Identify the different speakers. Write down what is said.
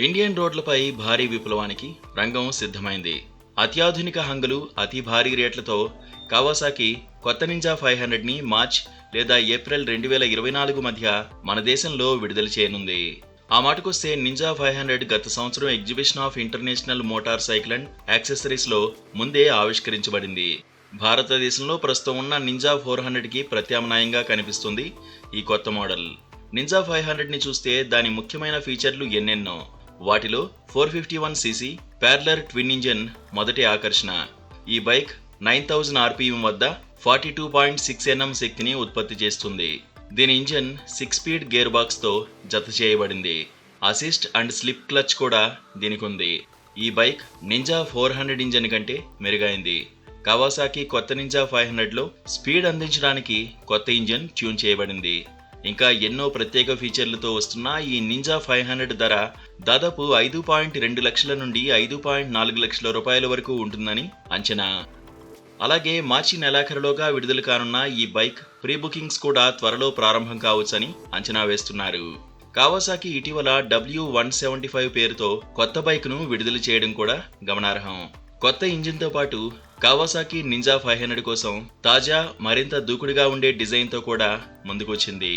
Speaker 1: Indian రోడ్లపై భారీ విప్లవానికి రంగం సిద్ధమైంది. అత్యాధునిక హంగులు, అతి భారీ రేట్లతో కవాసాకి కొత్త నింజా 500ని మార్చ్ లేదా ఏప్రిల్ 2024 మధ్య మన దేశంలో విడుదల చేయనుంది. ఆ మాటకొస్తే నింజా 500 గత సంవత్సరం exhibition of international motor cycle and accessories లో ముందే ఆవిష్కరించబడింది. భారతదేశంలో ప్రస్తుతం ఉన్న నింజా 400కి ప్రత్యామ్నాయంగా కనిపిస్తుంది ఈ కొత్త మోడల్. నింజా 500ని చూస్తే దాని ముఖ్యమైన ఫీచర్లు ఎన్నెన్నో. వాటిలో 451cc ప్యారలర్ ట్విన్ ఇంజన్ మొదటి ఆకర్షణ. ఈ బైక్ 9000 RPM వద్ద 42.6 Nm శక్తిని ఉత్పత్తి చేస్తుంది. దీని ఇంజన్ 6 స్పీడ్ గేర్ బాక్స్ తో జత చేయబడింది. అసిస్ట్ అండ్ స్లిప్ క్లచ్ కూడా దీనికి ఉంది. ఈ బైక్ నింజా 400 ఇంజన్ కంటే మెరుగైంది. కవాసాకి కొత్త నింజా 500లో స్పీడ్ అందించడానికి కొత్త ఇంజన్ ట్యూన్ చేయబడింది. ఇంకా ఎన్నో ప్రత్యేక ఫీచర్లతో వస్తున్న ఈ నింజా 500 ధర దాదాపు 5.2 లక్షల నుండి 5.4 లక్షల రూపాయల వరకు ఉంటుందని అంచనా. అలాగే మార్చి నెలాఖరులోగా విడుదల కానున్న ఈ బైక్ ప్రీ బుకింగ్స్ కూడా త్వరలో ప్రారంభం కావచ్చని అంచనా వేస్తున్నారు. కవాసాకి ఇటీవల W175 పేరుతో కొత్త బైక్ను విడుదల చేయడం కూడా గమనార్హం. కొత్త ఇంజిన్తో పాటు కవాసాకి నింజా 500 కోసం తాజా, మరింత దూకుడుగా ఉండే డిజైన్తో కూడా ముందుకొచ్చింది.